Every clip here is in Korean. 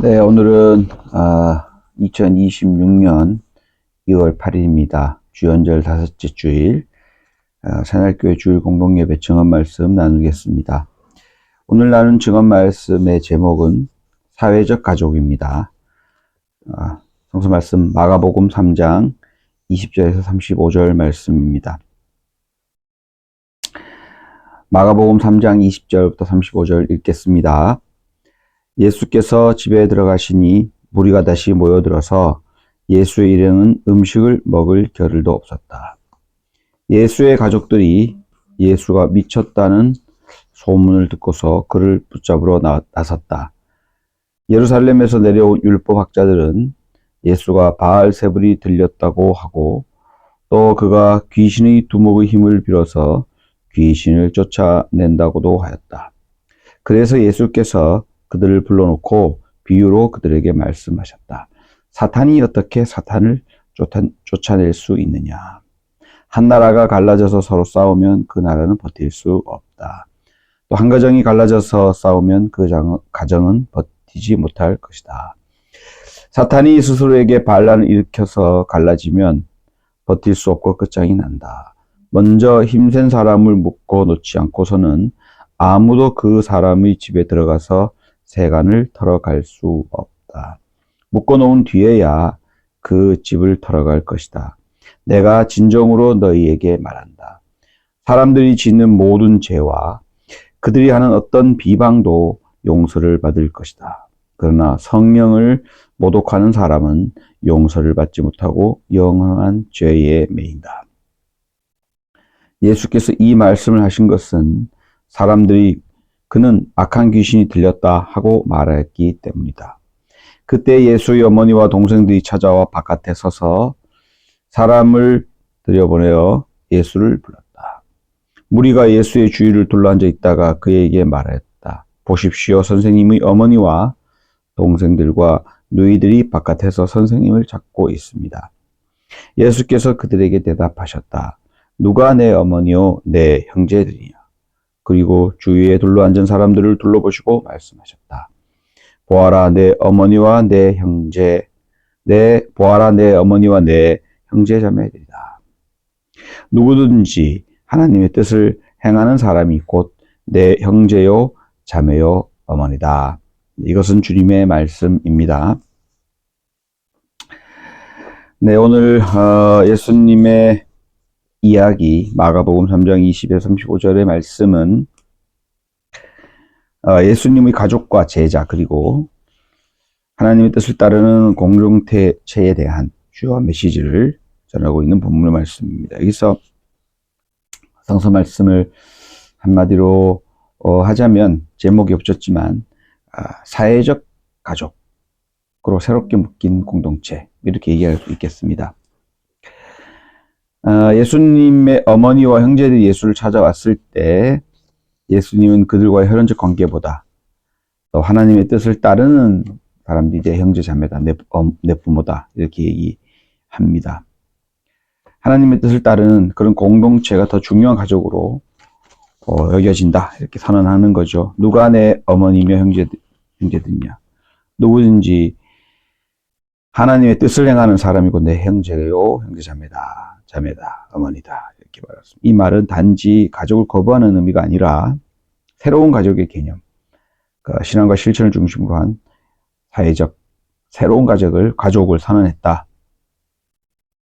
네, 오늘은 2026년 2월 8일입니다. 주연절 다섯째 주일, 새날교회 주일 공동예배 증언 말씀 나누겠습니다. 오늘 나눈 증언 말씀의 제목은 사회적 가족입니다. 성서 말씀 마가복음 3장 20절에서 35절 말씀입니다. 마가복음 3장 20절부터 35절 읽겠습니다. 예수께서 집에 들어가시니 무리가 다시 모여들어서 예수의 일행은 음식을 먹을 겨를도 없었다. 예수의 가족들이 예수가 미쳤다는 소문을 듣고서 그를 붙잡으러 나섰다. 예루살렘에서 내려온 율법학자들은 예수가 바알세불이 들렸다고 하고 또 그가 귀신의 두목의 힘을 빌어서 귀신을 쫓아낸다고도 하였다. 그래서 예수께서 그들을 불러놓고 비유로 그들에게 말씀하셨다. 사탄이 어떻게 사탄을 쫓아낼 수 있느냐? 한 나라가 갈라져서 서로 싸우면 그 나라는 버틸 수 없다. 또 한 가정이 갈라져서 싸우면 그 가정은 버티지 못할 것이다. 사탄이 스스로에게 반란을 일으켜서 갈라지면 버틸 수 없고 끝장이 난다. 먼저 힘센 사람을 묶어 놓지 않고서는 아무도 그 사람의 집에 들어가서 세간을 털어갈 수 없다. 묶어놓은 뒤에야 그 집을 털어갈 것이다. 내가 진정으로 너희에게 말한다. 사람들이 짓는 모든 죄와 그들이 하는 어떤 비방도 용서를 받을 것이다. 그러나 성령을 모독하는 사람은 용서를 받지 못하고 영원한 죄에 매인다. 예수께서 이 말씀을 하신 것은 사람들이 그는 악한 귀신이 들렸다 하고 말했기 때문이다. 그때 예수의 어머니와 동생들이 찾아와 바깥에 서서 사람을 들여보내어 예수를 불렀다. 무리가 예수의 주위를 둘러앉아 있다가 그에게 말했다. 보십시오, 선생님의 어머니와 동생들과 누이들이 바깥에서 선생님을 찾고 있습니다. 예수께서 그들에게 대답하셨다. 누가 내 어머니요 내 형제들이냐? 그리고 주위에 둘러앉은 사람들을 둘러보시고 말씀하셨다. 보아라 내 어머니와 내 어머니와 내 형제 자매들이다. 누구든지 하나님의 뜻을 행하는 사람이 곧 내 형제요 자매요 어머니다. 이것은 주님의 말씀입니다. 네, 오늘 예수님의 이야기 마가복음 3장 20에서 35절의 말씀은 예수님의 가족과 제자 그리고 하나님의 뜻을 따르는 공동체에 대한 주요 메시지를 전하고 있는 본문 말씀입니다. 여기서 성서 말씀을 한마디로 하자면 제목이 붙였지만 사회적 가족으로 새롭게 묶인 공동체 이렇게 얘기할 수 있겠습니다. 예수님의 어머니와 형제들이 예수를 찾아왔을 때 예수님은 그들과의 혈연적 관계보다 또 하나님의 뜻을 따르는 사람들이 내 형제 자매다, 내 부모다 이렇게 얘기합니다. 하나님의 뜻을 따르는 그런 공동체가 더 중요한 가족으로 여겨진다 이렇게 선언하는 거죠. 누가 내 어머니며 형제들이냐? 누구든지 하나님의 뜻을 행하는 사람이고 내 형제요 형제 자매다 어머니다 이렇게 말했습니다. 이 말은 단지 가족을 거부하는 의미가 아니라 새로운 가족의 개념, 신앙과 실천을 중심으로 한 사회적 새로운 가족을 선언했다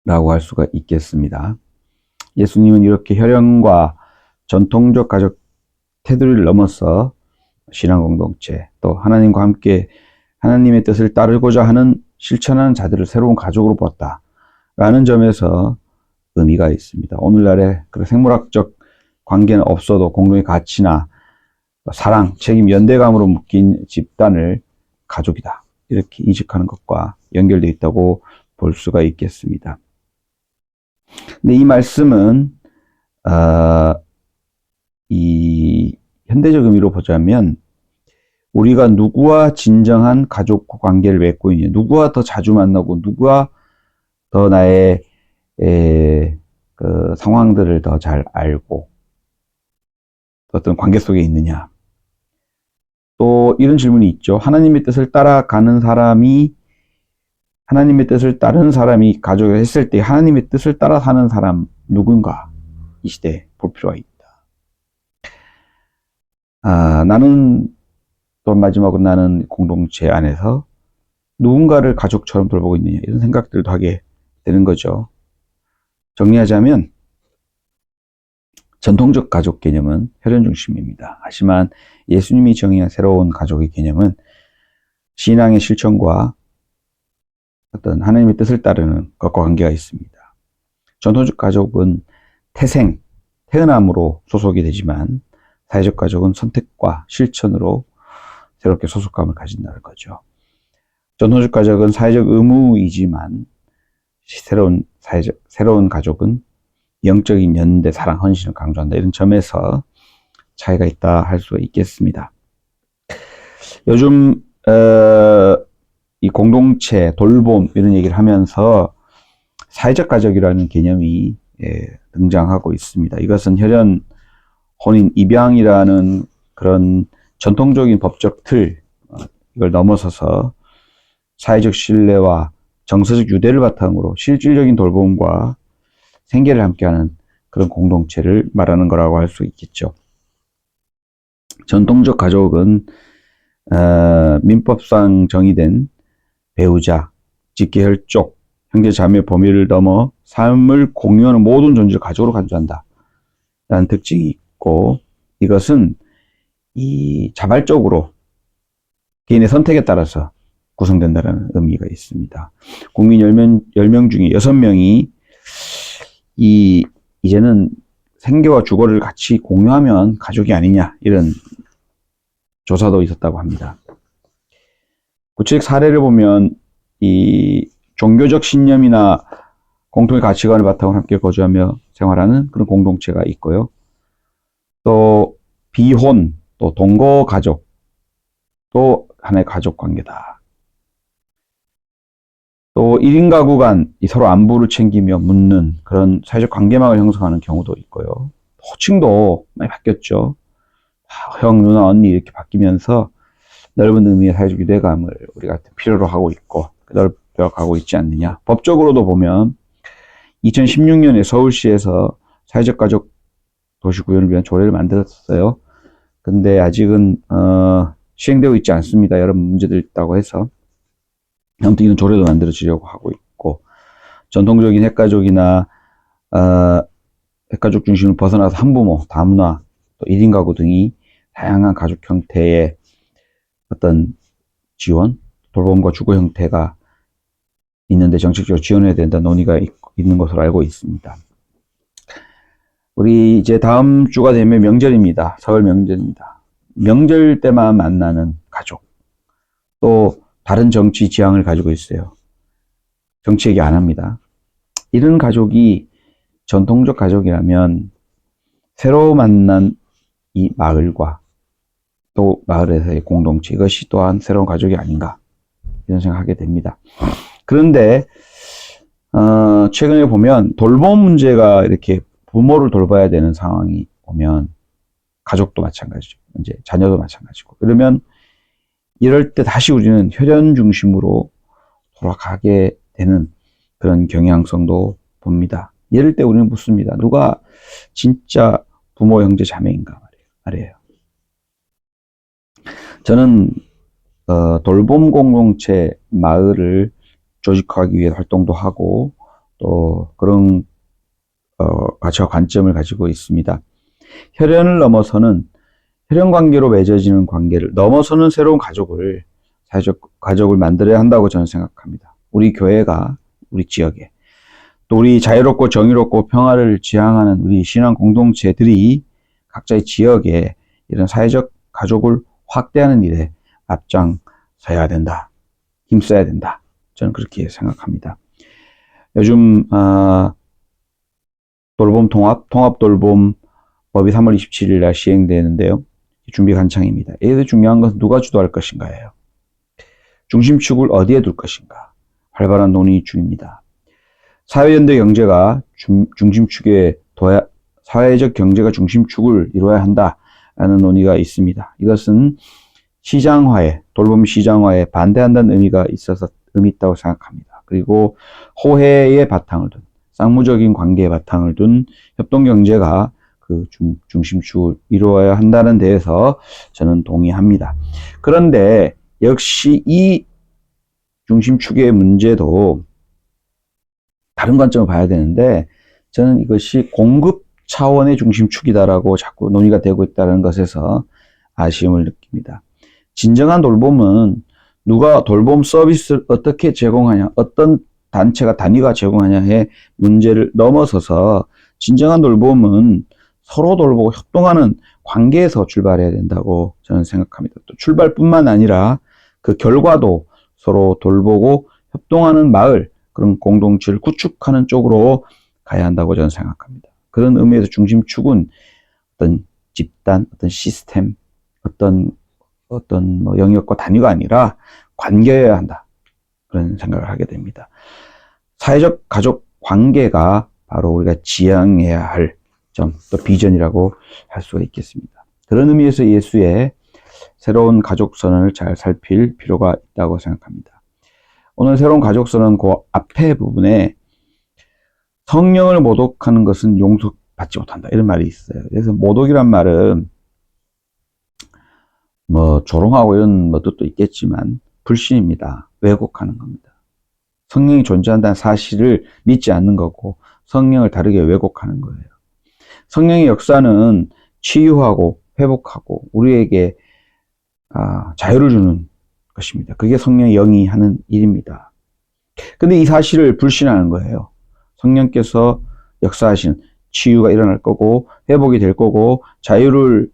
라고 할 수가 있겠습니다. 예수님은 이렇게 혈연과 전통적 가족 테두리를 넘어서 신앙 공동체 또 하나님과 함께 하나님의 뜻을 따르고자 하는 실천하는 자들을 새로운 가족으로 보았다라는 점에서 의미가 있습니다. 오늘날에 생물학적 관계는 없어도 공동의 가치나 사랑, 책임, 연대감으로 묶인 집단을 가족이다 이렇게 인식하는 것과 연결되어 있다고 볼 수가 있겠습니다. 근데 이 말씀은 이 현대적 의미로 보자면 우리가 누구와 진정한 가족 관계를 맺고 있냐, 누구와 더 자주 만나고 누구와 더 나의 그 상황들을 더 잘 알고 어떤 관계 속에 있느냐, 또 이런 질문이 있죠. 하나님의 뜻을 따라가는 사람이, 하나님의 뜻을 따르는 사람이 가족을 했을 때 하나님의 뜻을 따라 사는 사람 누군가 이 시대에 볼 필요가 있다. 나는 또 마지막으로 나는 공동체 안에서 누군가를 가족처럼 돌보고 있느냐 이런 생각들도 하게 되는 거죠. 정리하자면 전통적 가족 개념은 혈연 중심입니다. 하지만 예수님이 정의한 새로운 가족의 개념은 신앙의 실천과 어떤 하나님의 뜻을 따르는 것과 관계가 있습니다. 전통적 가족은 태어남으로 소속이 되지만 사회적 가족은 선택과 실천으로 새롭게 소속감을 가진다는 거죠. 전통적 가족은 사회적 의무이지만 새로운 가족은 영적인 연대, 사랑, 헌신을 강조한다. 이런 점에서 차이가 있다 할 수 있겠습니다. 요즘 이 공동체, 돌봄 이런 얘기를 하면서 사회적 가족이라는 개념이 등장하고 있습니다. 이것은 혈연, 혼인, 입양이라는 그런 전통적인 법적 틀, 이걸 넘어서서 사회적 신뢰와 정서적 유대를 바탕으로 실질적인 돌봄과 생계를 함께하는 그런 공동체를 말하는 거라고 할 수 있겠죠. 전통적 가족은 민법상 정의된 배우자, 직계혈족, 형제 자매 범위를 넘어 삶을 공유하는 모든 존재를 가족으로 간주한다 라는 특징이 있고, 이것은 이 자발적으로 개인의 선택에 따라서 구성된다는 의미가 있습니다. 국민 10명 중에 6명이 이제는 생계와 주거를 같이 공유하면 가족이 아니냐 이런 조사도 있었다고 합니다. 구체적 사례를 보면 이 종교적 신념이나 공통의 가치관을 바탕으로 함께 거주하며 생활하는 그런 공동체가 있고요. 또 비혼, 또 동거 가족, 또 하나의 가족 관계다. 또 1인 가구 간 서로 안부를 챙기며 묻는 그런 사회적 관계망을 형성하는 경우도 있고요. 호칭도 많이 바뀌었죠. 형, 누나, 언니 이렇게 바뀌면서 넓은 의미의 사회적 유대감을 우리가 필요로 하고 있고 넓혀가고 있지 않느냐. 법적으로도 보면 2016년에 서울시에서 사회적 가족 도시구현을 위한 조례를 만들었어요. 근데 아직은 시행되고 있지 않습니다. 여러 문제들이 있다고 해서. 아무튼 이런 조례도 만들어지려고 하고 있고, 전통적인 핵가족이나 핵가족 중심을 벗어나서 한부모, 다문화, 또 1인 가구 등이 다양한 가족 형태의 어떤 지원, 돌봄과 주거 형태가 있는데 정책적으로 지원해야 된다는 논의가 있는 것으로 알고 있습니다. 우리 이제 다음 주가 되면 명절입니다. 설 명절입니다. 명절 때만 만나는 가족, 또 다른 정치 지향을 가지고 있어요. 정치 얘기 안 합니다. 이런 가족이 전통적 가족이라면 새로 만난 이 마을과 또 마을에서의 공동체, 이것이 또한 새로운 가족이 아닌가 이런 생각하게 됩니다. 그런데 최근에 보면 돌봄 문제가 이렇게 부모를 돌봐야 되는 상황이 오면 가족도 마찬가지죠. 이제 자녀도 마찬가지고. 그러면 이럴 때 다시 우리는 혈연 중심으로 돌아가게 되는 그런 경향성도 봅니다. 이럴 때 우리는 묻습니다. 누가 진짜 부모, 형제, 자매인가 말이에요. 저는 돌봄 공동체 마을을 조직하기 위해 활동도 하고 또 그런 가치와 관점을 가지고 있습니다. 혈연을 넘어서는 혈연 관계로 맺어지는 관계를 넘어서는 새로운 가족을, 사회적 가족을 만들어야 한다고 저는 생각합니다. 우리 교회가 우리 지역에, 또 우리 자유롭고 정의롭고 평화를 지향하는 우리 신앙 공동체들이 각자의 지역에 이런 사회적 가족을 확대하는 일에 앞장서야 된다. 힘써야 된다. 저는 그렇게 생각합니다. 요즘 돌봄 통합 돌봄 법이 3월 27일 날 시행되는데요. 준비가 한창입니다. 여기서 중요한 것은 누가 주도할 것인가예요. 중심축을 어디에 둘 것인가. 활발한 논의 중입니다. 사회연대 경제가 중심축에 사회적 경제가 중심축을 이루어야 한다라는 논의가 있습니다. 이것은 시장화에, 돌봄 시장화에 반대한다는 의미가 있어서 의미 있다고 생각합니다. 그리고 호혜의 바탕을 둔, 쌍무적인 관계의 바탕을 둔 협동경제가 그 중심축을 이루어야 한다는 데에서 저는 동의합니다. 그런데 역시 이 중심축의 문제도 다른 관점을 봐야 되는데, 저는 이것이 공급 차원의 중심축이다라고 자꾸 논의가 되고 있다는 것에서 아쉬움을 느낍니다. 진정한 돌봄은 누가 돌봄 서비스를 어떻게 제공하냐, 어떤 단체가 단위가 제공하냐의 문제를 넘어서서 진정한 돌봄은 서로 돌보고 협동하는 관계에서 출발해야 된다고 저는 생각합니다. 또 출발뿐만 아니라 그 결과도 서로 돌보고 협동하는 마을, 그런 공동체를 구축하는 쪽으로 가야 한다고 저는 생각합니다. 그런 의미에서 중심축은 어떤 집단, 어떤 시스템, 어떤 뭐 영역과 단위가 아니라 관계여야 한다. 그런 생각을 하게 됩니다. 사회적 가족 관계가 바로 우리가 지향해야 할 점, 또 비전이라고 할 수가 있겠습니다. 그런 의미에서 예수의 새로운 가족 선언을 잘 살필 필요가 있다고 생각합니다. 오늘 새로운 가족 선언 그 앞에 부분에 성령을 모독하는 것은 용서받지 못한다, 이런 말이 있어요. 그래서 모독이란 말은 뭐 조롱하고 이런 뭐 뜻도 있겠지만 불신입니다. 왜곡하는 겁니다. 성령이 존재한다는 사실을 믿지 않는 거고 성령을 다르게 왜곡하는 거예요. 성령의 역사는 치유하고 회복하고 우리에게 자유를 주는 것입니다. 그게 성령의 영이 하는 일입니다. 근데 이 사실을 불신하는 거예요. 성령께서 역사하신 치유가 일어날 거고 회복이 될 거고 자유를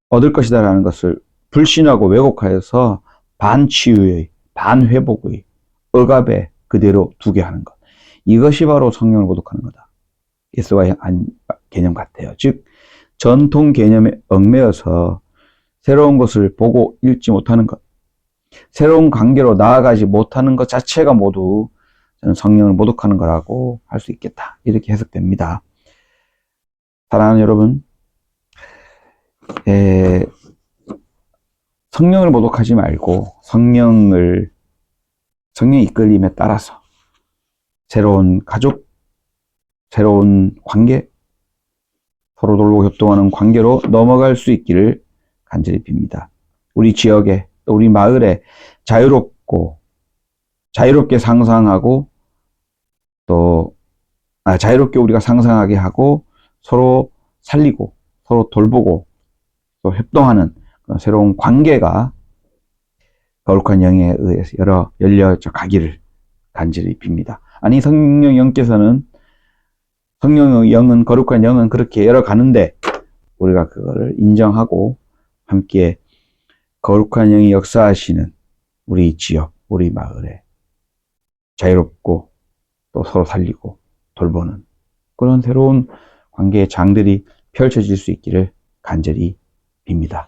얻을 것이다라는 것을 불신하고 왜곡하여서 반치유의, 반회복의 억압에 그대로 두게 하는 것. 이것이 바로 성령을 모독하는 거다. 예수와의 개념 같아요. 즉 전통 개념에 얽매여서 새로운 것을 보고 읽지 못하는 것, 새로운 관계로 나아가지 못하는 것 자체가 모두 저는 성령을 모독하는 거라고 할 수 있겠다, 이렇게 해석됩니다. 사랑하는 여러분, 성령을 모독하지 말고 성령의 이끌림에 따라서 새로운 가족, 새로운 관계, 서로 돌보고 협동하는 관계로 넘어갈 수 있기를 간절히 빕니다. 우리 지역에, 또 우리 마을에 자유롭게 상상하고 또 자유롭게 우리가 상상하게 하고 서로 살리고 서로 돌보고 또 협동하는 그런 새로운 관계가 거룩한 영에 의해서 열려져 가기를 간절히 빕니다. 아니, 성령 영께서는, 성령의 영은, 거룩한 영은 그렇게 열어가는데 우리가 그거를 인정하고 함께 거룩한 영이 역사하시는 우리 지역, 우리 마을에 자유롭고 또 서로 살리고 돌보는 그런 새로운 관계의 장들이 펼쳐질 수 있기를 간절히 빕니다.